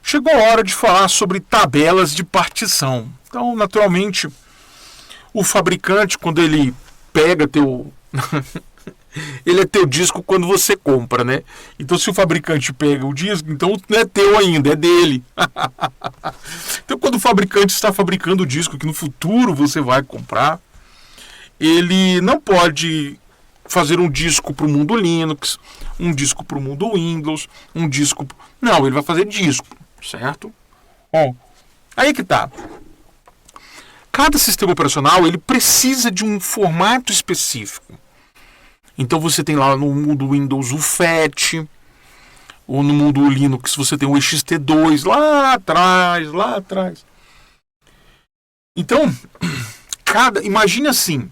chegou a hora de falar sobre tabelas de partição. Então, naturalmente, o fabricante, quando ele pega teu... ele é teu disco quando você compra, né? Então, se o fabricante pega o disco, então não é teu ainda, é dele. Então, quando o fabricante está fabricando o disco que no futuro você vai comprar, ele não pode fazer um disco para o mundo Linux, um disco para o mundo Windows, um disco... Não, ele vai fazer disco, certo? Bom, aí que tá. Cada sistema operacional ele precisa de um formato específico. Então você tem lá no mundo Windows o FAT, ou no mundo Linux você tem o ext2 lá atrás. Então, imagine assim,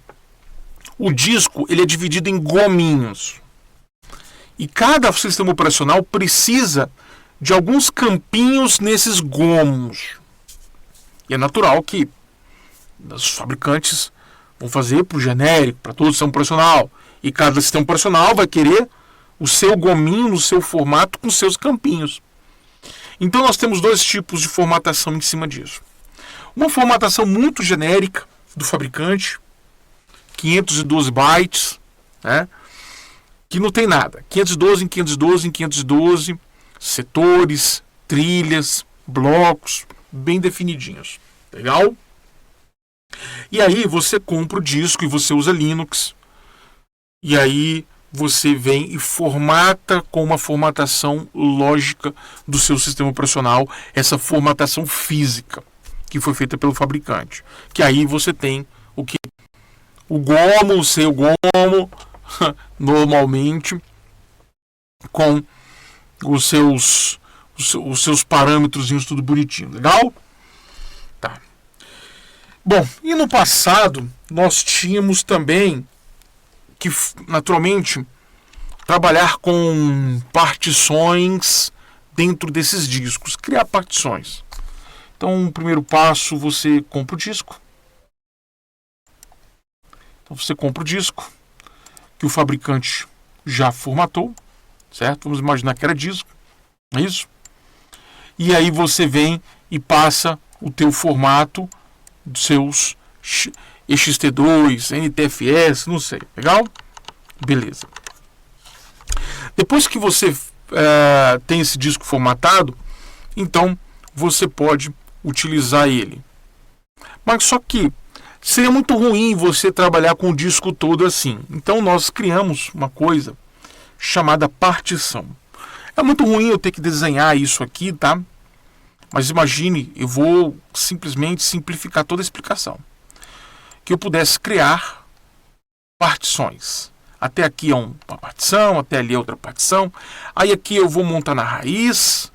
o disco ele é dividido em gominhos. E cada sistema operacional precisa de alguns campinhos nesses gomos. E é natural que os fabricantes vão fazer para o genérico, para todo o sistema operacional. E cada sistema operacional vai querer o seu gominho no seu formato com seus campinhos. Então nós temos dois tipos de formatação em cima disso. Uma formatação muito genérica do fabricante, 512 bytes, né? Que não tem nada. 512 em 512 em 512, setores, trilhas, blocos, bem definidinhos. Legal? E aí você compra o disco e você usa Linux. E aí você vem e formata com uma formatação lógica do seu sistema operacional, essa formatação física que foi feita pelo fabricante. Que aí você tem o que? O gomo, o seu gomo, normalmente com os seus parâmetros tudo bonitinho. Legal? Tá. Bom, e no passado nós tínhamos também que, naturalmente, trabalhar com partições dentro desses discos, criar partições. Então, o primeiro passo, você compra o disco. Então, você compra o disco que o fabricante já formatou, certo? Vamos imaginar que era disco, é isso? E aí você vem e passa o teu formato dos seus ext2, NTFS, não sei, legal? Beleza. Depois que você tem esse disco formatado, então você pode utilizar ele. Mas só que seria muito ruim você trabalhar com o disco todo assim. Então nós criamos uma coisa chamada partição. É muito ruim eu ter que desenhar isso aqui, tá? Mas imagine, eu vou simplesmente simplificar toda a explicação. Que eu pudesse criar partições. Até aqui é uma partição, até ali é outra partição. Aí aqui eu vou montar na raiz.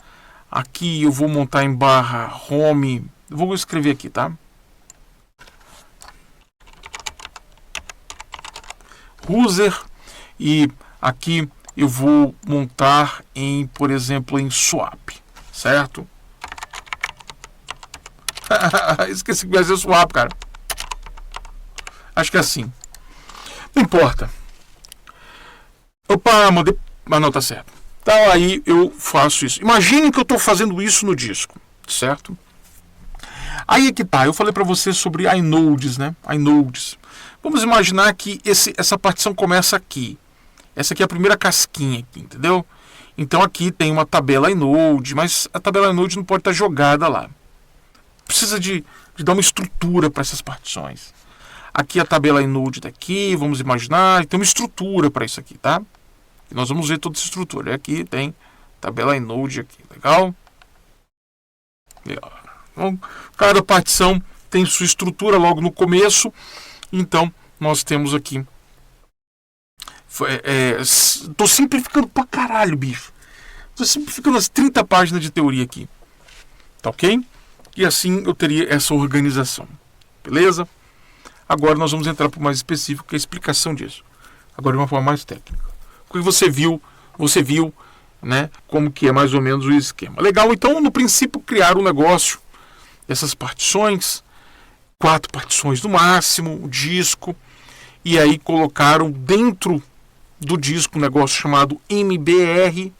Aqui eu vou montar em barra home. Eu vou escrever aqui, tá? User. E aqui eu vou montar em, por exemplo, em swap. Certo? Esqueci que ia ser swap, cara. Acho que é assim. Não importa. Opa, mandei. Mas não, tá certo. Então aí eu faço isso. Imagine que eu estou fazendo isso no disco. Certo? Aí que tá. Eu falei para você sobre inodes, né? Inodes. Vamos imaginar que essa partição começa aqui. Essa aqui é a primeira casquinha aqui, entendeu? Então aqui tem uma tabela inode, mas a tabela inode não pode estar jogada lá. Precisa de dar uma estrutura para essas partições. Aqui a tabela inode daqui, vamos imaginar, tem uma estrutura para isso aqui, tá? E nós vamos ver toda essa estrutura. Aqui tem tabela inode aqui, legal? Legal. Então, cada partição tem sua estrutura logo no começo. Então, nós temos aqui... Tô simplificando pra caralho, bicho. Tô simplificando as 30 páginas de teoria aqui. Tá ok? E assim eu teria essa organização. Beleza? Agora nós vamos entrar para o mais específico, que é a explicação disso. Agora de uma forma mais técnica. Porque você viu, né, como que é mais ou menos o esquema. Legal, então no princípio criaram um negócio, essas partições, 4 partições no máximo, o disco, e aí colocaram dentro do disco um negócio chamado MBR.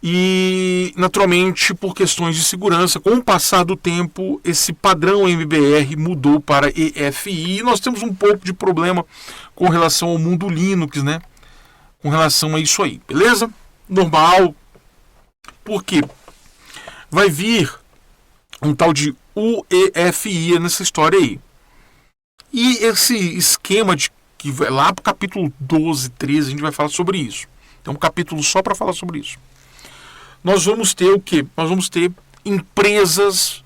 E naturalmente, por questões de segurança, com o passar do tempo, esse padrão MBR mudou para EFI e nós temos um pouco de problema com relação ao mundo Linux, né? Com relação a isso aí, beleza? Normal, porque vai vir um tal de UEFI nessa história aí. E esse esquema de que vai lá para o capítulo 12, 13, a gente vai falar sobre isso. Tem um capítulo só para falar sobre isso. Nós vamos ter o quê? Nós vamos ter empresas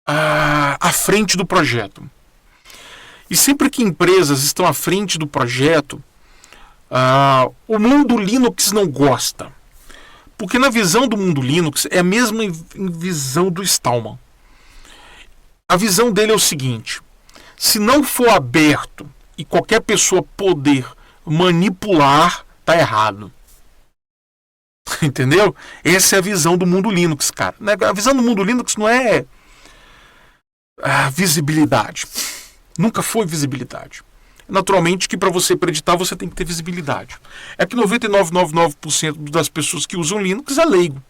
à frente do projeto. E sempre que empresas estão à frente do projeto, o mundo Linux não gosta. Porque na visão do mundo Linux é a mesma visão do Stallman. A visão dele é o seguinte: se não for aberto e qualquer pessoa poder manipular, tá errado. Entendeu? Essa é a visão do mundo Linux, cara. A visão do mundo Linux não é visibilidade. Nunca foi visibilidade. Naturalmente que para você acreditar você tem que ter visibilidade. É que 99,99% das pessoas que usam Linux é leigo.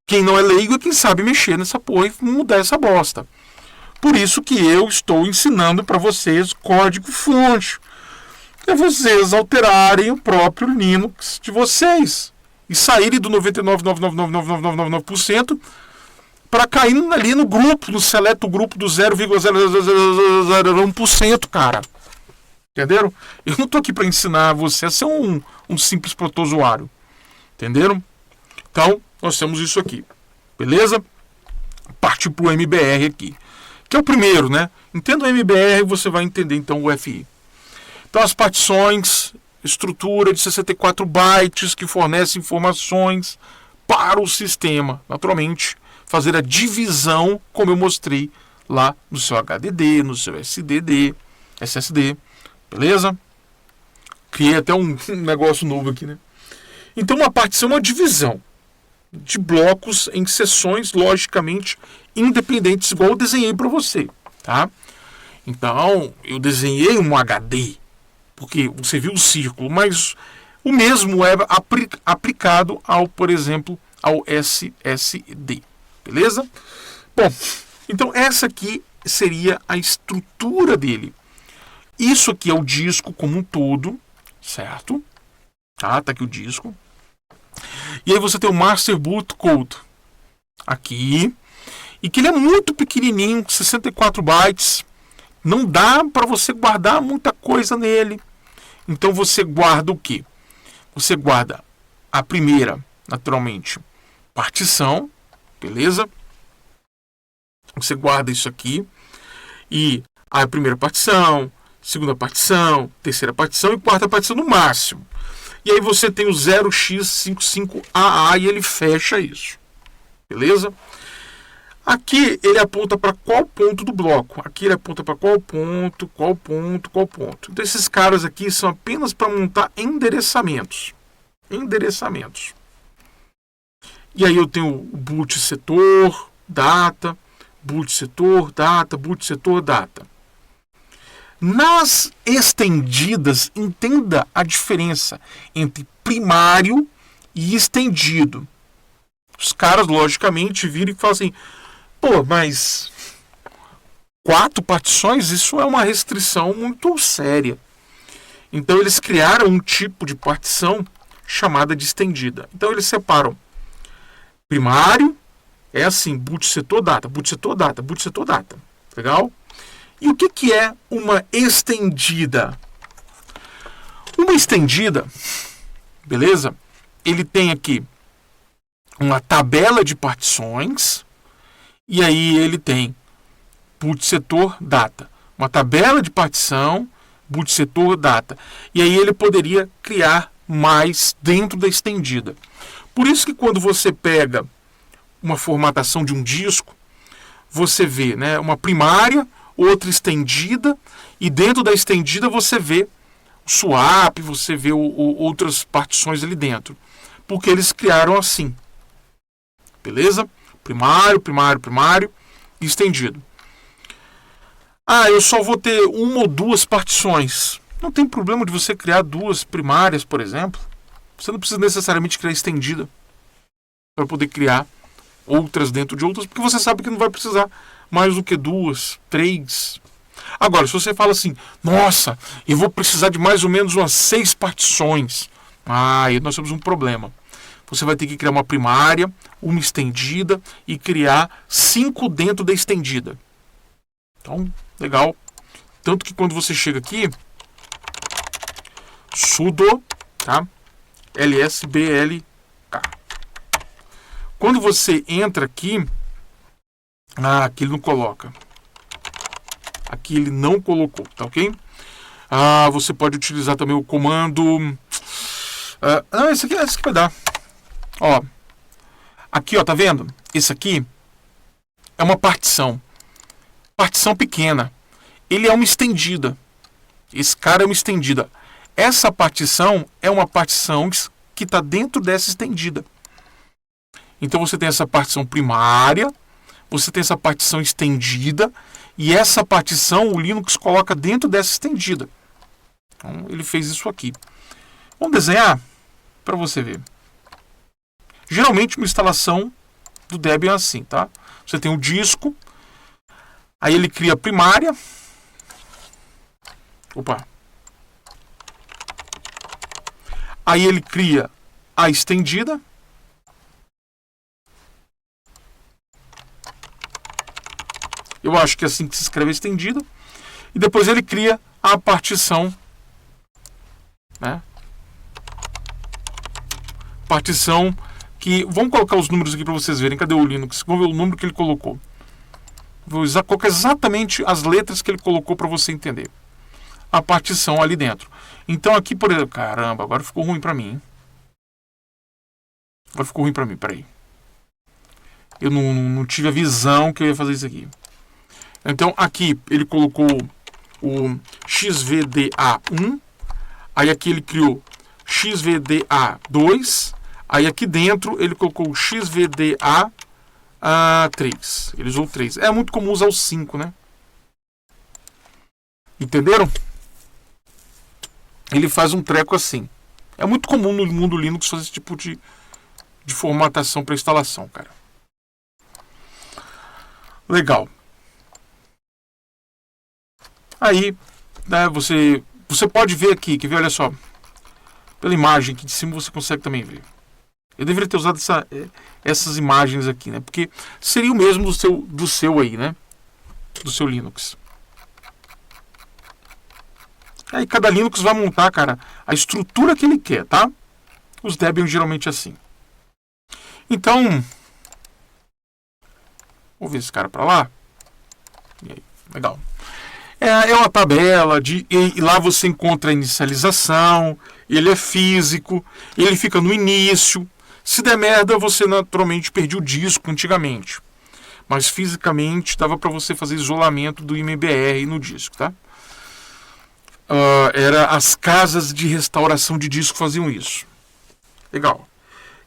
Quem não é leigo é quem sabe mexer nessa porra e mudar essa bosta. Por isso que eu estou ensinando para vocês código-fonte. É vocês alterarem o próprio Linux de vocês e saírem do 99,9999999% para cair ali no grupo, no seleto grupo do 0,001%, cara. Entenderam? Eu não estou aqui para ensinar você a ser um simples protozoário. Entenderam? Então, nós temos isso aqui. Beleza? Partir para o MBR aqui. Que é o primeiro, né? Entenda o MBR e você vai entender então o FI. Então, as partições, estrutura de 64 bytes que fornece informações para o sistema. Naturalmente, fazer a divisão, como eu mostrei lá no seu HDD, no seu SSD. Beleza? Criei até um negócio novo aqui, né? Então, uma partição é uma divisão de blocos em seções logicamente independentes, igual eu desenhei para você, tá? Então, eu desenhei um HD, porque você viu o círculo, mas o mesmo é aplicado ao, por exemplo, ao SSD. Beleza? Bom, então essa aqui seria a estrutura dele. Isso aqui é o disco como um todo, certo? Tá aqui o disco. E aí você tem o Master Boot Code aqui. E que ele é muito pequenininho, 64 bytes. Não dá para você guardar muita coisa nele. Então você guarda o quê? Você guarda a primeira, naturalmente, partição. Beleza? Você guarda isso aqui. E a primeira partição, segunda partição, terceira partição e quarta partição no máximo. E aí você tem o 0x55AA e ele fecha isso. Beleza? Aqui ele aponta para qual ponto do bloco. Aqui ele aponta para qual ponto. Então esses caras aqui são apenas para montar endereçamentos. E aí eu tenho o boot setor, data, boot setor, data, boot setor, data. Nas estendidas, entenda a diferença entre primário e estendido. Os caras, logicamente, viram e falam assim: pô, mas 4 partições, isso é uma restrição muito séria. Então eles criaram um tipo de partição chamada de estendida. Então eles separam primário, é assim, boot setor, data, boot setor, data, boot setor, data. Legal? E o que é uma estendida? Uma estendida, beleza? Ele tem aqui uma tabela de partições. E aí ele tem boot setor, data. Uma tabela de partição, boot setor, data. E aí ele poderia criar mais dentro da estendida. Por isso que quando você pega uma formatação de um disco, você vê, né, uma primária, outra estendida, e dentro da estendida você vê o swap, você vê outras partições ali dentro. Porque eles criaram assim. Beleza? Primário e estendido. Ah, eu só vou ter uma ou duas partições. Não tem problema de você criar 2 primárias, por exemplo. Você não precisa necessariamente criar estendida. para poder criar outras dentro de outras, porque você sabe que não vai precisar mais do que 2, 3. Agora, se você fala assim, nossa, eu vou precisar de mais ou menos umas 6 partições. Aí nós temos um problema. Você vai ter que criar uma primária, uma estendida e criar 5 dentro da estendida. Então, legal. Tanto que quando você chega aqui, sudo, tá? lsblk. Quando você entra aqui, aqui ele não coloca. Aqui ele não colocou, tá ok? Você pode utilizar também o comando. Esse aqui vai dar. Ó, aqui, ó, tá vendo? Esse aqui é uma partição. Partição pequena. Ele é uma estendida. Esse cara é uma estendida. Essa partição é uma partição que está dentro dessa estendida. Então você tem essa partição primária, você tem essa partição estendida, e essa partição o Linux coloca dentro dessa estendida. Então ele fez isso aqui. Vamos desenhar para você ver. Geralmente uma instalação do Debian é assim, tá? Você tem o disco, aí ele cria a primária. Opa. Aí ele cria a estendida. Eu acho que é assim que se escreve a estendida. E depois ele cria a partição, né? Partição que... Vamos colocar os números aqui para vocês verem. Cadê o Linux? Vamos ver o número que ele colocou. Vou colocar exatamente as letras que ele colocou para você entender. A partição ali dentro. Então aqui, por exemplo... Caramba, agora ficou ruim para mim, hein? Agora ficou ruim para mim, peraí. Eu não tive a visão que eu ia fazer isso aqui. Então aqui ele colocou o XVDA1. Aí aqui ele criou XVDA2. Aí aqui dentro ele colocou o XVDA3. Ele usou 3. É muito comum usar o 5, né? Entenderam? Ele faz um treco assim. É muito comum no mundo Linux fazer esse tipo de formatação para instalação, cara. Legal. Aí, né, você pode ver aqui, quer ver? Olha só. Pela imagem aqui de cima você consegue também ver. Eu deveria ter usado essas imagens aqui, né? Porque seria o mesmo do seu aí, né? Do seu Linux. Aí cada Linux vai montar, cara, a estrutura que ele quer, tá? Os Debian geralmente é assim. Então, vou ver esse cara para lá. E aí, legal. É uma tabela e lá você encontra a inicialização, ele é físico, ele fica no início. Se der merda, você naturalmente perdeu o disco antigamente. Mas fisicamente dava para você fazer isolamento do MBR no disco, tá? Era as casas de restauração de disco faziam isso. Legal.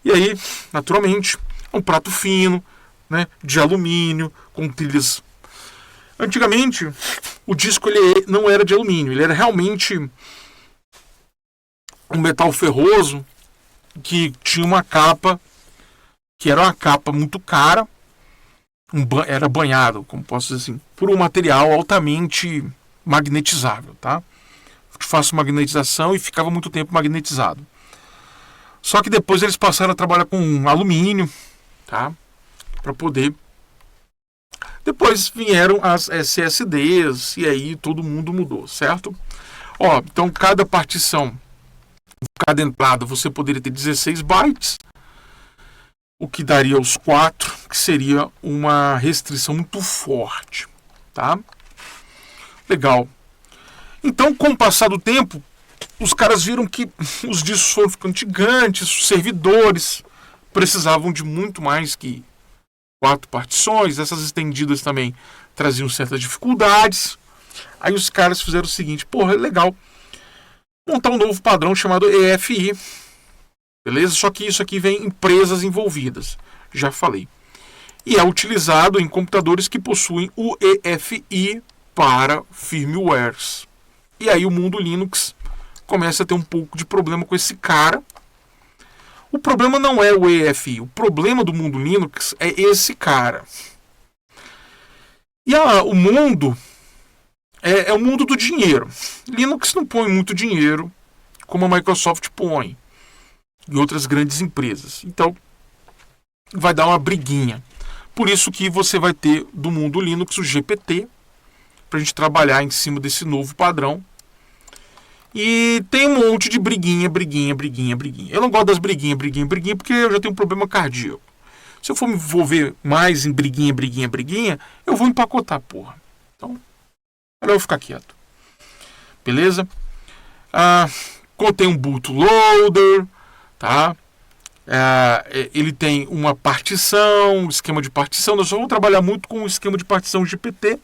E aí, naturalmente, um prato fino, né, de alumínio, com trilhas. Antigamente, o disco ele não era de alumínio, ele era realmente um metal ferroso que tinha uma capa, que era uma capa muito cara, era banhado, como posso dizer assim, por um material altamente magnetizável, tá? De fácil magnetização e ficava muito tempo magnetizado. Só que depois eles passaram a trabalhar com alumínio, tá? Para poder... Depois vieram as SSDs e aí todo mundo mudou, certo? Então cada partição, cada entrada você poderia ter 16 bytes, o que daria os 4, que seria uma restrição muito forte, tá? Legal. Então, com o passar do tempo, os caras viram que os discos foram ficando gigantes, os servidores precisavam de muito mais que 4 partições, essas estendidas também traziam certas dificuldades. Aí os caras fizeram o seguinte, é legal montar um novo padrão chamado EFI. Beleza? Só que isso aqui vem empresas envolvidas, já falei. E é utilizado em computadores que possuem o EFI para firmwares. E aí o mundo Linux começa a ter um pouco de problema com esse cara. O problema não é o EFI. O problema do mundo Linux é esse cara. E o mundo é o mundo do dinheiro. Linux não põe muito dinheiro como a Microsoft põe e outras grandes empresas. Então, vai dar uma briguinha. Por isso que você vai ter do mundo Linux o GPT, para a gente trabalhar em cima desse novo padrão. E tem um monte de briguinha. Eu não gosto das briguinha, porque eu já tenho um problema cardíaco. Se eu for me envolver mais em briguinha, eu vou empacotar, porra. Então, melhor eu ficar quieto. Beleza? Contém um bootloader, tá? Ele tem uma partição, um esquema de partição. Nós vamos trabalhar muito com o esquema de partição GPT.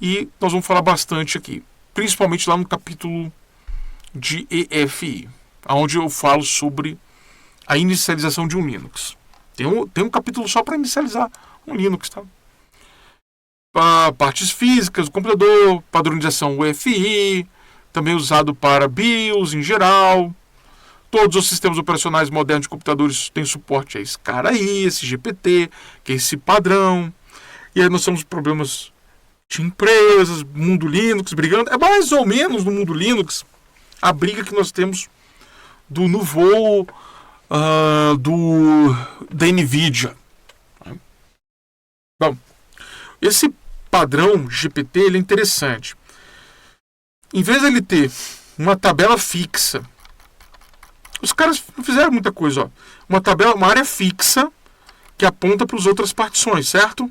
E nós vamos falar bastante aqui. Principalmente lá no capítulo de EFI, onde eu falo sobre a inicialização de um Linux. Tem um capítulo só para inicializar um Linux, tá? Partes físicas do computador, padronização UEFI, também usado para BIOS em geral. Todos os sistemas operacionais modernos de computadores têm suporte a esse cara aí, esse GPT, que é esse padrão. E aí nós temos problemas de empresas, mundo Linux brigando. É mais ou menos no mundo Linux a briga que nós temos do Nouveau, da NVIDIA. Bom, esse padrão GPT ele é interessante. Em vez de ele ter uma tabela fixa, os caras não fizeram muita coisa. Uma área fixa que aponta para as outras partições, certo?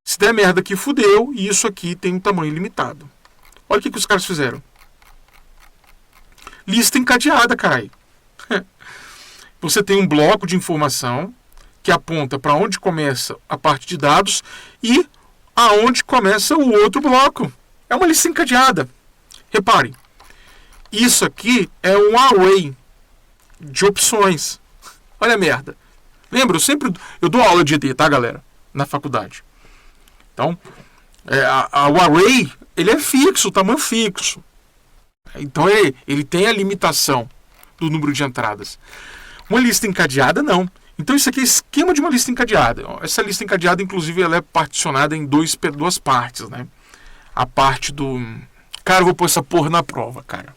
Se der merda aqui, fudeu, e isso aqui tem um tamanho limitado. Olha o que os caras fizeram. Lista encadeada, caralho. Você tem um bloco de informação que aponta para onde começa a parte de dados e aonde começa o outro bloco. É uma lista encadeada. Reparem, isso aqui é um array de opções. Olha a merda. Lembra, eu dou aula de ED, tá, galera? Na faculdade. Então, o array, ele é fixo, o tamanho fixo. Então, ele tem a limitação do número de entradas. Uma lista encadeada, não. Então, isso aqui é esquema de uma lista encadeada. Essa lista encadeada, inclusive, ela é particionada em duas partes, né? A parte do... Cara, eu vou pôr essa porra na prova, cara.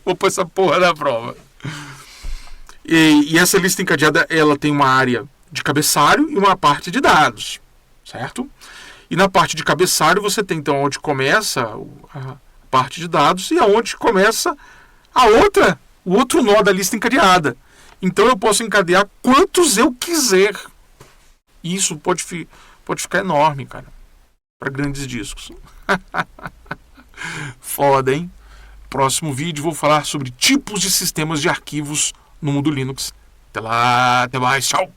Vou pôr essa porra na prova. E essa lista encadeada, ela tem uma área de cabeçalho e uma parte de dados, certo? E na parte de cabeçalho você tem então onde começa a parte de dados e aonde começa o outro nó da lista encadeada. Então eu posso encadear quantos eu quiser. E isso pode ficar enorme, cara, para grandes discos. Foda, hein? Próximo vídeo vou falar sobre tipos de sistemas de arquivos no mundo Linux. Até lá, até mais, tchau!